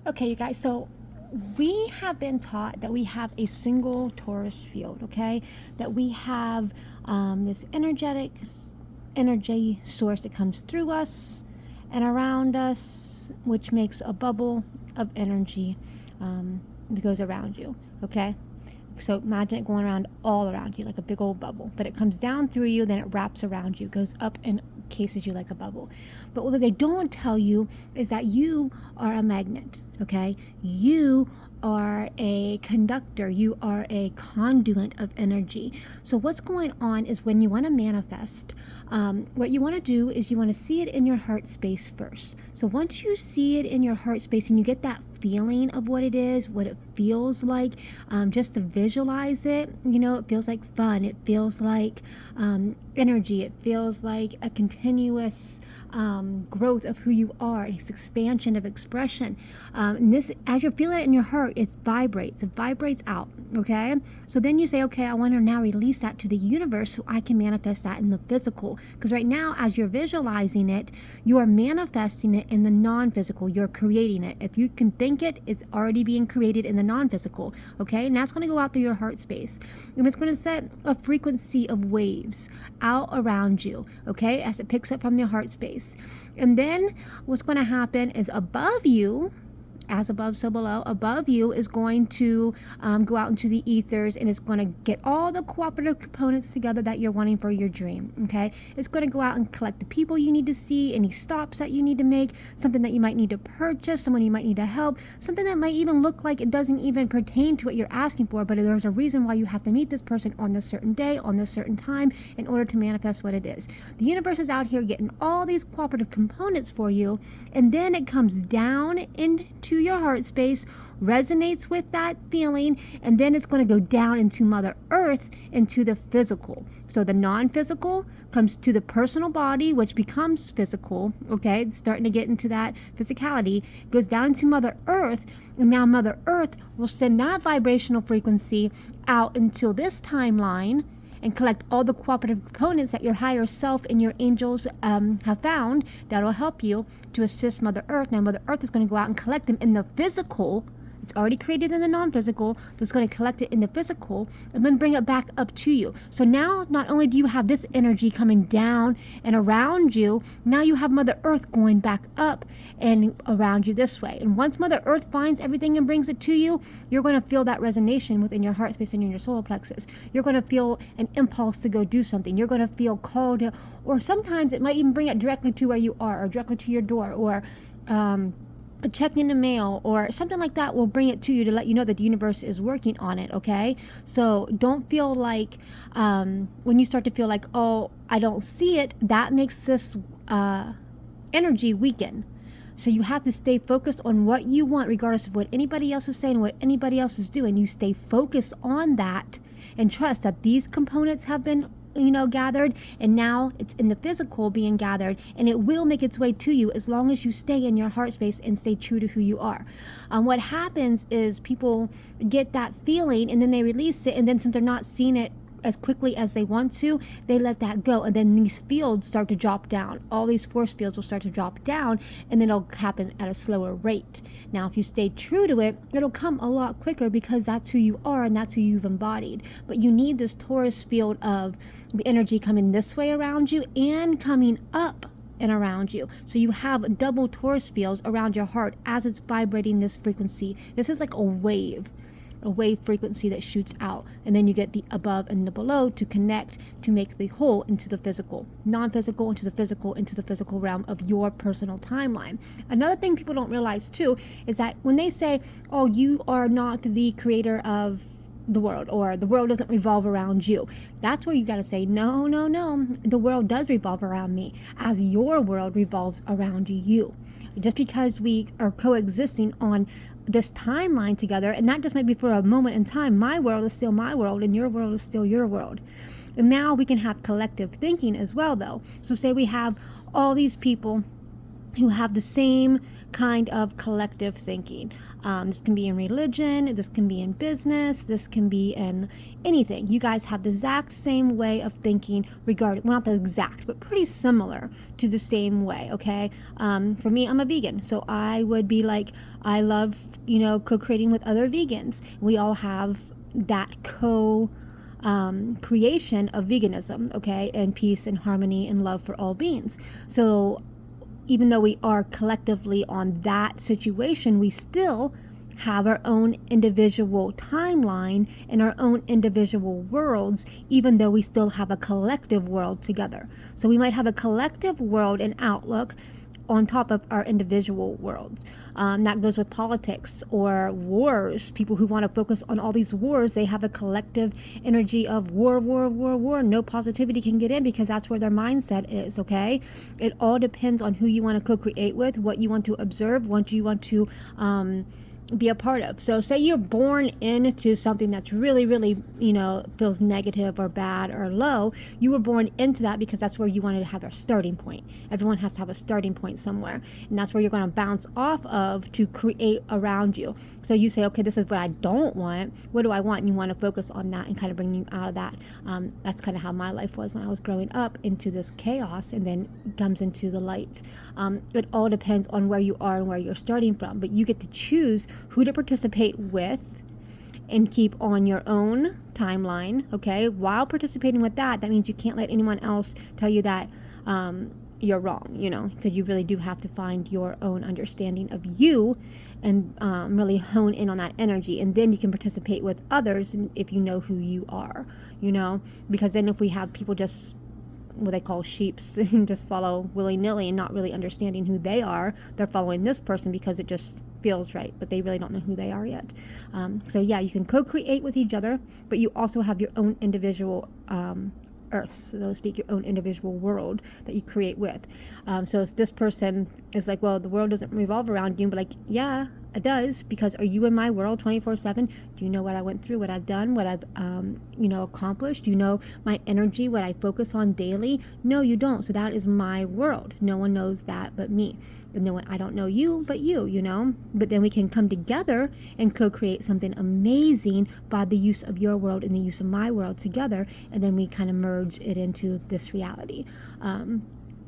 Okay, you guys, so we have been taught that we have a single torus field, okay? That we have this energy source that comes through us and around us, which makes a bubble of energy that goes around you, okay? So imagine it going around all around you like a big old bubble, but it comes down through you, then it wraps around you, goes up and cases you like a bubble. But what they don't tell you is that you are a magnet, okay? You are a conductor, you are a conduit of energy. So what's going on is when you want to manifest, what you want to do is you want to see it in your heart space first. So once you see it in your heart space and you get that feeling of what it is, what it feels like, just to visualize it, it feels like fun, it feels like energy, it feels like a continuous growth of who you are, this expansion of expression. And this, as you're feeling it in your heart, it vibrates out, okay? So then you say, okay, I want to now release that to the universe so I can manifest that in the physical. Because right now, as you're visualizing it, you are manifesting it in the non-physical. You're creating it. If you can think it, it's already being created in the non-physical, okay? And that's going to go out through your heart space. And it's going to set a frequency of waves out around you, okay, as it picks up from your heart space. And then what's going to happen is above you, as above, so below, above you is going to go out into the ethers, and it's going to get all the cooperative components together that you're wanting for your dream, okay? It's going to go out and collect the people you need to see, any stops that you need to make, something that you might need to purchase, someone you might need to help, something that might even look like it doesn't even pertain to what you're asking for, but there's a reason why you have to meet this person on this certain day, on this certain time, in order to manifest what it is. The universe is out here getting all these cooperative components for you, and then it comes down into your heart space, resonates with that feeling, and then it's going to go down into Mother Earth, into the physical. So the non-physical comes to the personal body, which becomes physical, okay? It's starting to get into that physicality, goes down into Mother Earth, and now Mother Earth will send that vibrational frequency out until this timeline and collect all the cooperative components that your higher self and your angels have found that will help you to assist Mother Earth. Now, Mother Earth is going to go out and collect them in the physical. It's already created in the non-physical. So it's going to collect it in the physical and then bring it back up to you. So now, not only do you have this energy coming down and around you, now you have Mother Earth going back up and around you this way. And once Mother Earth finds everything and brings it to you, you're going to feel that resonation within your heart space and in your solar plexus. You're going to feel an impulse to go do something. You're going to feel called to, or sometimes it might even bring it directly to where you are, or directly to your door, or a check in the mail or something like that will bring it to you to let you know that the universe is working on it, okay? So don't feel like when you start to feel like, oh, I don't see it, that makes this energy weaken. So you have to stay focused on what you want, regardless of what anybody else is saying, what anybody else is doing. You stay focused on that and trust that these components have been gathered, and now it's in the physical being gathered, and it will make its way to you as long as you stay in your heart space and stay true to who you are. What happens is people get that feeling and then they release it, and then since they're not seeing it as quickly as they want to, they let that go, and then these fields start to drop down. All these force fields will start to drop down, and then it'll happen at a slower rate. Now, if you stay true to it, it'll come a lot quicker because that's who you are and that's who you've embodied. But you need this torus field of the energy coming this way around you and coming up and around you. So you have double torus fields around your heart as it's vibrating this frequency. This is like a wave frequency that shoots out, and then you get the above and the below to connect to make the whole into the physical, non-physical into the physical realm of your personal timeline. Another thing people don't realize too is that when they say, oh, you are not the creator of the world, or the world doesn't revolve around you, that's where you got to say, no, the world does revolve around me, as your world revolves around you. Just because we are coexisting on this timeline together, and that just might be for a moment in time, my world is still my world and your world is still your world. And now we can have collective thinking as well, though. So say we have all these people who have the same kind of collective thinking. This can be in religion, this can be in business, this can be in anything. You guys have the exact same way of thinking regarding, well, not the exact, but pretty similar to the same way, okay? For me, I'm a vegan, so I would be like, I love, co-creating with other vegans. We all have that creation of veganism, okay, and peace and harmony and love for all beings. So even though we are collectively on that situation, we still have our own individual timeline and our own individual worlds, even though we still have a collective world together. So we might have a collective world and outlook on top of our individual worlds. That goes with politics or wars. People who want to focus on all these wars, they have a collective energy of war, war, war, war. No positivity can get in because that's where their mindset is, okay? It all depends on who you want to co-create with, what you want to observe, what you want to be a part of. So say you're born into something that's really, really, feels negative or bad or low. You were born into that because that's where you wanted to have a starting point. Everyone has to have a starting point somewhere. And that's where you're going to bounce off of to create around you. So you say, okay, this is what I don't want. What do I want? And you want to focus on that and kind of bring you out of that. That's kind of how my life was when I was growing up, into this chaos and then comes into the light. It all depends on where you are and where you're starting from. But you get to choose who to participate with and keep on your own timeline, okay? While participating with that means you can't let anyone else tell you that you're wrong, because you really do have to find your own understanding of you and really hone in on that energy. And then you can participate with others if you know who you are, because then if we have people just what they call sheeps and just follow willy-nilly and not really understanding who they are, they're following this person because it just feels right, but they really don't know who they are yet. So yeah, you can co-create with each other, but you also have your own individual earth, so to speak, your own individual world that you create with. So if this person is like, well, the world doesn't revolve around you, but like, yeah, it does, because are you in my world 24/7? Do you know what I went through, what I've done, what I've accomplished? Do you know my energy, what I focus on daily? No, you don't. So that is my world. No one knows that but me. And no one, I don't know you but you, but then we can come together and co-create something amazing by the use of your world and the use of my world together, and then we kind of merge it into this reality.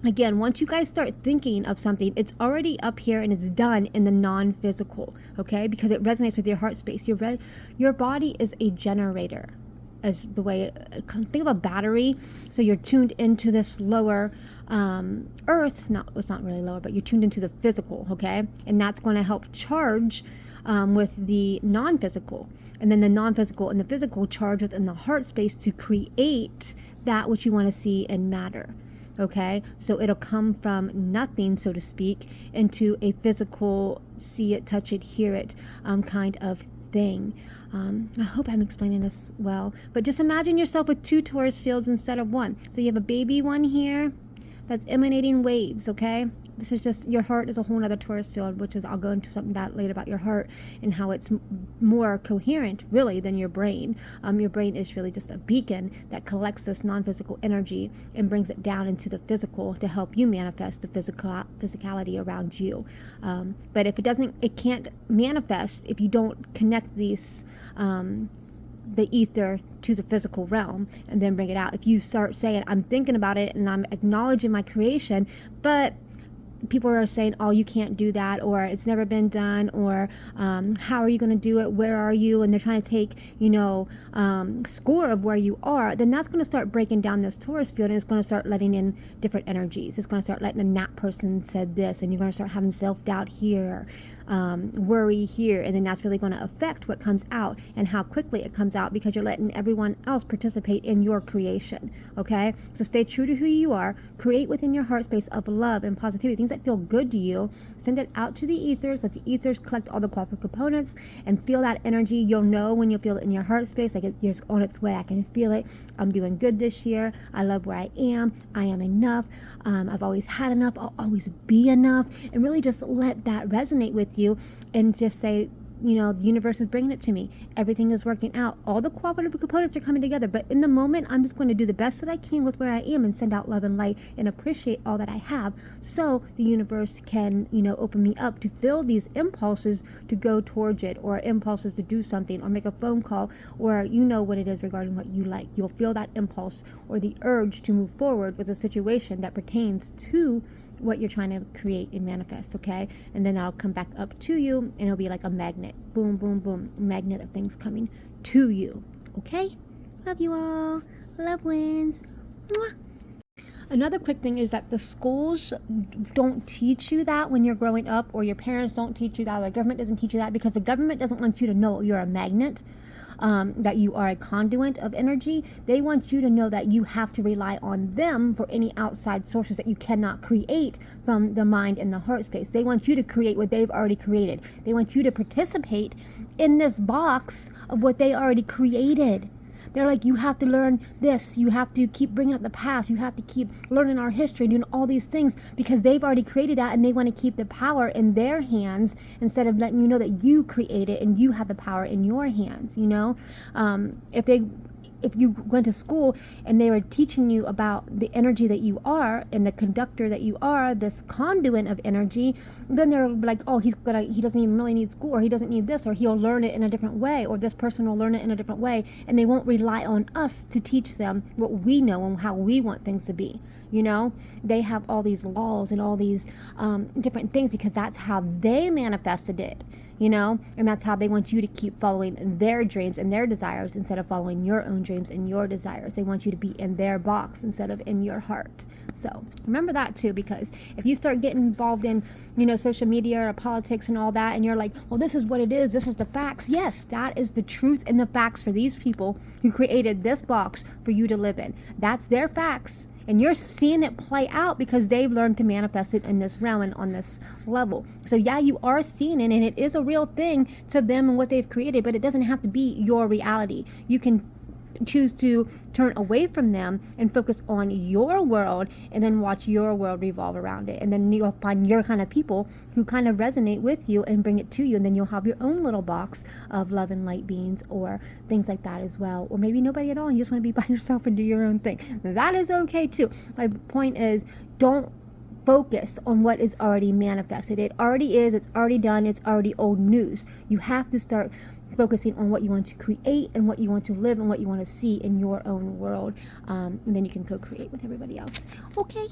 Again, once you guys start thinking of something, it's already up here and it's done in the non-physical, okay? Because it resonates with your heart space. Your body is a generator, as the way, think of a battery. So you're tuned into this lower earth, it's not really lower, but you're tuned into the physical, okay? And that's going to help charge with the non-physical. And then the non-physical and the physical charge within the heart space to create that which you want to see and matter. Okay, so it'll come from nothing, so to speak, into a physical, see it, touch it, hear it kind of thing. I hope I'm explaining this well, but just imagine yourself with 2 torus fields instead of 1. So you have a baby one here that's emanating waves, okay? This is just, your heart is a whole other torus field, which is, I'll go into something that later about your heart and how it's more coherent, really, than your brain. Your brain is really just a beacon that collects this non-physical energy and brings it down into the physical to help you manifest the physicality around you. But if it can't manifest if you don't connect these the ether to the physical realm and then bring it out. If you start saying, I'm thinking about it and I'm acknowledging my creation, but people are saying, oh, you can't do that, or it's never been done, or how are you going to do it, where are you, and they're trying to take score of where you are, then that's going to start breaking down this torus field, and it's going to start letting in different energies. It's going to start letting in that person said this, and you're going to start having self-doubt here, worry here, and then that's really going to affect what comes out and how quickly it comes out, because you're letting everyone else participate in your creation. Okay, so stay true to who you are, create within your heart space of love and positivity, things that feel good to you, send it out to the ethers, let the ethers collect all the cooperative components and feel that energy. You'll know when you feel it in your heart space, like it's on its way. I can feel it. I'm doing good this year. I love where I am enough. I've always had enough. I'll always be enough. And really just let that resonate with you, and just say, the universe is bringing it to me. Everything is working out. All the cooperative components are coming together. But in the moment, I'm just going to do the best that I can with where I am and send out love and light and appreciate all that I have. So the universe can, open me up to feel these impulses to go towards it, or impulses to do something or make a phone call, or what it is regarding what you like. You'll feel that impulse or the urge to move forward with a situation that pertains to what you're trying to create and manifest, okay? And then I'll come back up to you, and it'll be like a magnet. Boom, boom, boom. Magnet of things coming to you, okay? Love you all. Love wins. Mwah. Another quick thing is that the schools don't teach you that when you're growing up, or your parents don't teach you that, or the government doesn't teach you that, because the government doesn't want you to know you're a magnet. That you are a conduit of energy. They want you to know that you have to rely on them for any outside sources that you cannot create from the mind and the heart space. They want you to create what they've already created. They want you to participate in this box of what they already created. They're like, you have to learn this. You have to keep bringing up the past. You have to keep learning our history, doing all these things, because they've already created that, and they want to keep the power in their hands instead of letting you know that you create it and you have the power in your hands. If you went to school and they were teaching you about the energy that you are and the conductor that you are, this conduit of energy, then they're like, oh, he doesn't even really need school, or he doesn't need this, or he'll learn it in a different way, or this person will learn it in a different way, and they won't rely on us to teach them what we know and how we want things to be. They have all these laws and all these different things because that's how they manifested it. And that's how they want you to keep following their dreams and their desires instead of following your own dreams and your desires. They want you to be in their box instead of in your heart. So remember that too, because if you start getting involved in, social media or politics and all that, and you're like, well, this is what it is, this is the facts. Yes, that is the truth and the facts for these people who created this box for you to live in. That's their facts. And you're seeing it play out because they've learned to manifest it in this realm and on this level. So yeah, you are seeing it, and it is a real thing to them and what they've created, but it doesn't have to be your reality. You can choose to turn away from them and focus on your world, and then watch your world revolve around it. And then you'll find your kind of people who kind of resonate with you and bring it to you, and then you'll have your own little box of love and light beings or things like that as well. Or maybe nobody at all, and you just want to be by yourself and do your own thing. That is okay too. My point is, don't focus on what is already manifested. It already is, it's already done, it's already old news. You have to start focusing on what you want to create and what you want to live and what you want to see in your own world, and then you can co-create with everybody else. Okay.